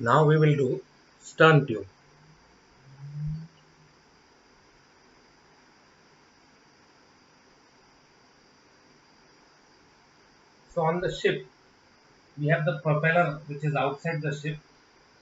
Now we will do stern tube. So on the ship, we have the propeller which is outside the ship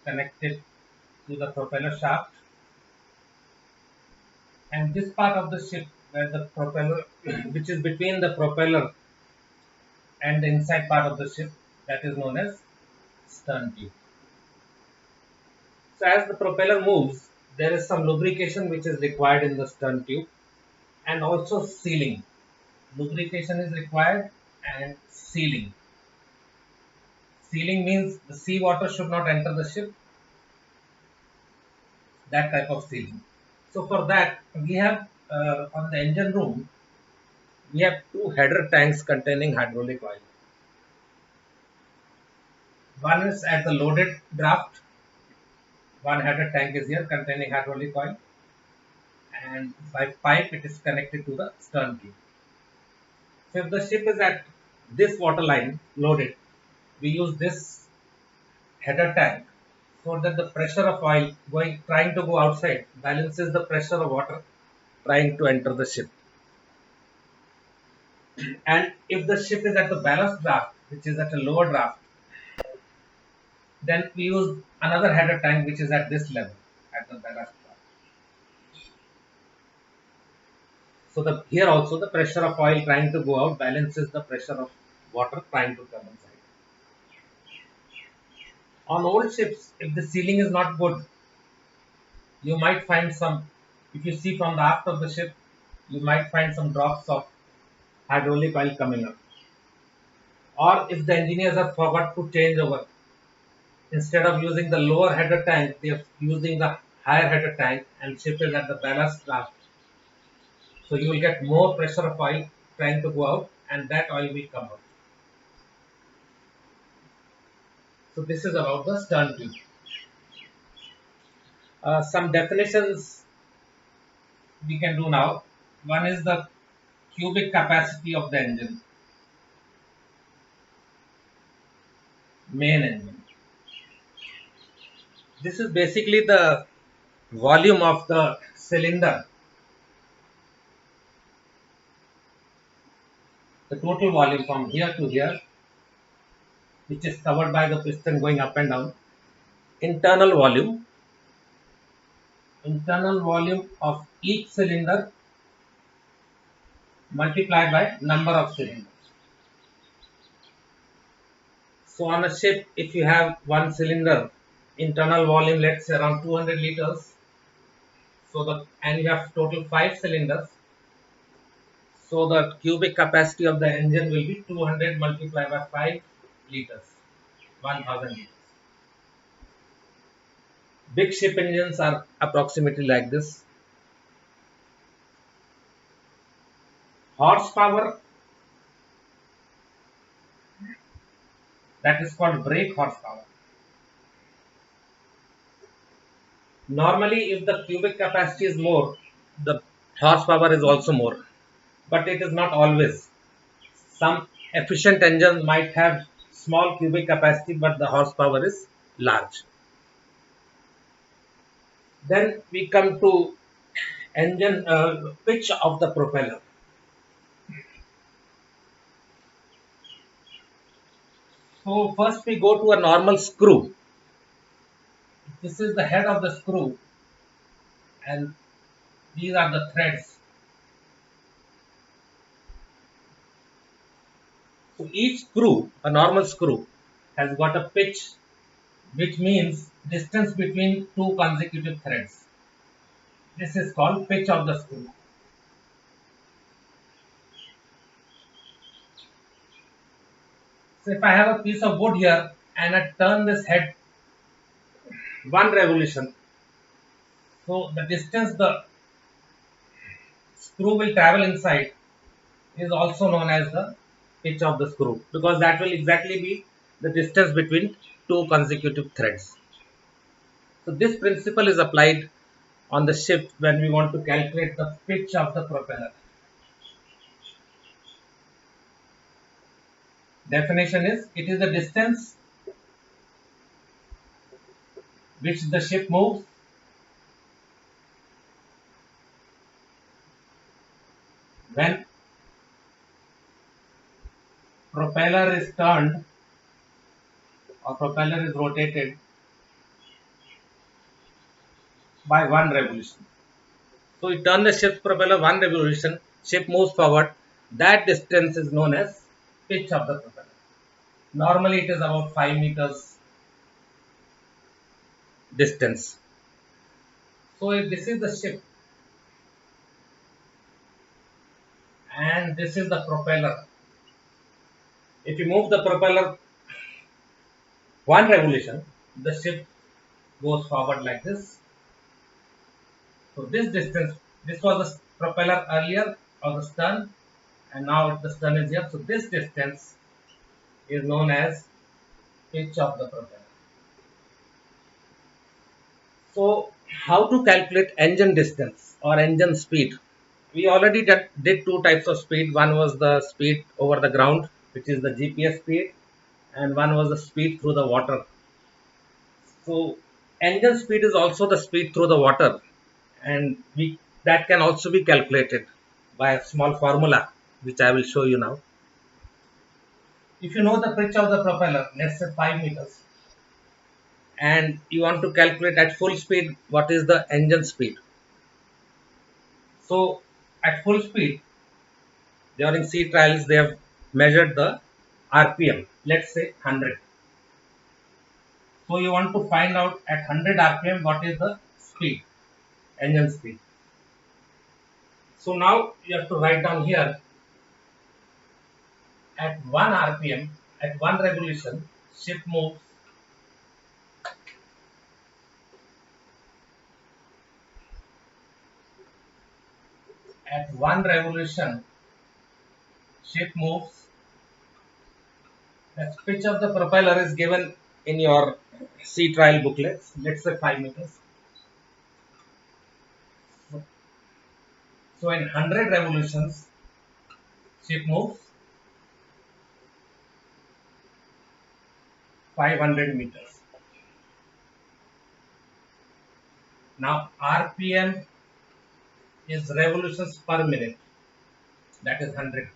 connected to the propeller shaft, and this part of the ship where the propeller which is between the propeller and the inside part of the ship, that is known as stern tube. So as the propeller moves, there is some lubrication which is required in the stern tube, and also sealing. Lubrication is required and sealing. Sealing means the seawater should not enter the ship, that type of sealing. So for that, we have on the engine room, we have two header tanks containing hydraulic oil. One is at the loaded draft. One header tank is here containing hydraulic oil, and by pipe it is connected to the stern tube. So if the ship is at this water line loaded, we use this header tank so that the pressure of oil trying to go outside balances the pressure of water trying to enter the ship. And if the ship is at the ballast draft, which is at a lower draft, then we use another header tank which is at this level, at the ballast draft. So here also the pressure of oil trying to go out balances the pressure of water trying to come inside. On old ships, if the sealing is not good, you might find some, if you see from the aft of the ship, you might find some drops of hydraulic oil coming up. Or if the engineers have forgot to change over, instead of using the lower header tank, they are using the higher header tank and ship is at the ballast draft. So you will get more pressure of oil trying to go out, and that oil will come out. So this is about the stern tube. Some definitions we can do now. One is the cubic capacity of the engine, main engine. This is basically the volume of the cylinder, the total volume from here to here, which is covered by the piston going up and down. Internal volume of each cylinder multiplied by number of cylinders. So on a ship, if you have one cylinder, internal volume, let's say around 200 liters, and you have total 5 cylinders, so the cubic capacity of the engine will be 200 multiplied by 5 liters, 1000 liters. Big ship engines are approximately like this. Horsepower, that is called brake horsepower. Normally, if the cubic capacity is more, the horsepower is also more, but it is not always. Some efficient engines might have small cubic capacity, but the horsepower is large. Then we come to engine pitch of the propeller. So first we go to a normal screw. This is the head of the screw, and these are the threads. So each screw, a normal screw, has got a pitch, which means distance between two consecutive threads. This is called pitch of the screw. So if I have a piece of wood here and I turn this head one revolution, so the distance the screw will travel inside is also known as the pitch of the screw, because that will exactly be the distance between two consecutive threads. So this principle is applied on the ship when we want to calculate the pitch of the propeller. Definition is, it is the distance which the ship moves when propeller is turned or propeller is rotated by one revolution. So you turn the ship's propeller one revolution, ship moves forward. That distance is known as pitch of the propeller. Normally it is about 5 meters distance. So if this is the ship and this is the propeller, if you move the propeller one revolution, the ship goes forward like this. So this distance, this was the propeller earlier or the stern, and now the stern is here. So this distance is known as pitch of the propeller. So how to calculate engine distance or engine speed? We already did two types of speed. One was the speed over the ground, which is the GPS speed, and one was the speed through the water. So engine speed is also the speed through the water, and we that can also be calculated by a small formula, which I will show you now. If you know the pitch of the propeller, let's say 5 meters, and you want to calculate at full speed what is the engine speed. So at full speed, during sea trials, they have measured the RPM, let's say 100. So you want to find out at 100 RPM what is the speed, engine speed. So now you have to write down here at 1 RPM, at 1 revolution, ship moves at 1 revolution, ship moves. The pitch of the propeller is given in your sea trial booklets, let's say 5 meters. So in 100 revolutions, ship moves 500 meters. Now RPM is revolutions per minute, that is 100.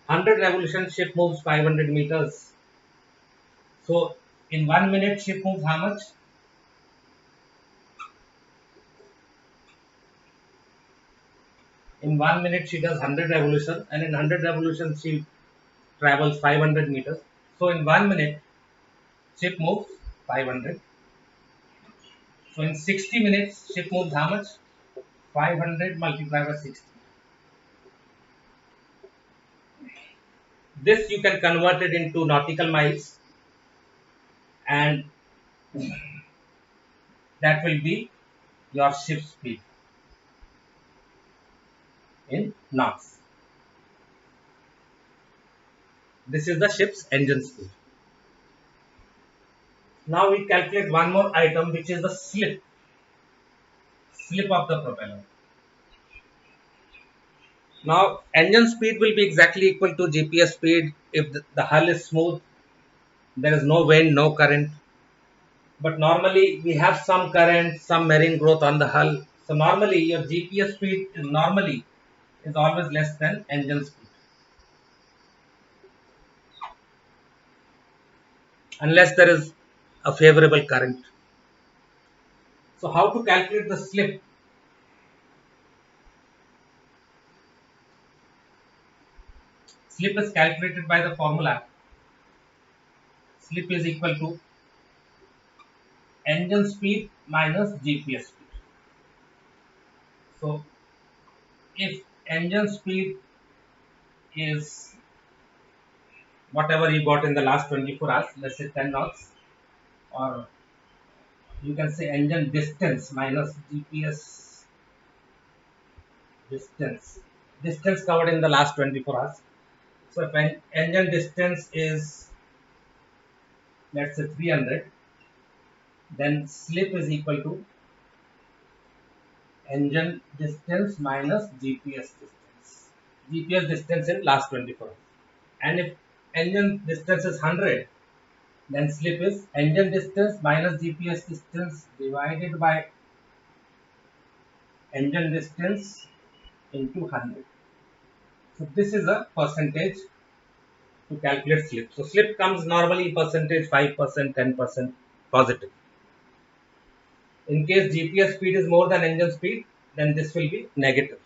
100 revolutions, ship moves 500 meters. So in 1 minute, ship moves how much? In 1 minute, she does 100 revolutions, and in 100 revolutions, she travels 500 meters. So in 1 minute, ship moves 500. So in 60 minutes, ship moves how much? 500 multiplied by 60. This you can convert it into nautical miles, and that will be your ship speed in knots. This is the ship's engine speed. Now we calculate one more item, which is the slip of the propeller. Now engine speed will be exactly equal to GPS speed if the hull is smooth, there is no wind, no current. But normally we have some current, some marine growth on the hull. So normally your GPS speed is always less than engine speed, unless there is a favorable current. So how to calculate the slip? Slip is calculated by the formula. Slip is equal to engine speed minus GPS speed. So if engine speed is whatever you got in the last 24 hours, let's say 10 knots, or you can say engine distance minus GPS distance covered in the last 24 hours. So if engine distance is, let's say 300, then slip is equal to engine distance minus GPS distance in last 24 hours. And if engine distance is 100, Then slip is engine distance minus GPS distance divided by engine distance into 100. So this is a percentage to calculate slip. So slip comes normally percentage 5%, 10% positive. In case GPS speed is more than engine speed, then this will be negative.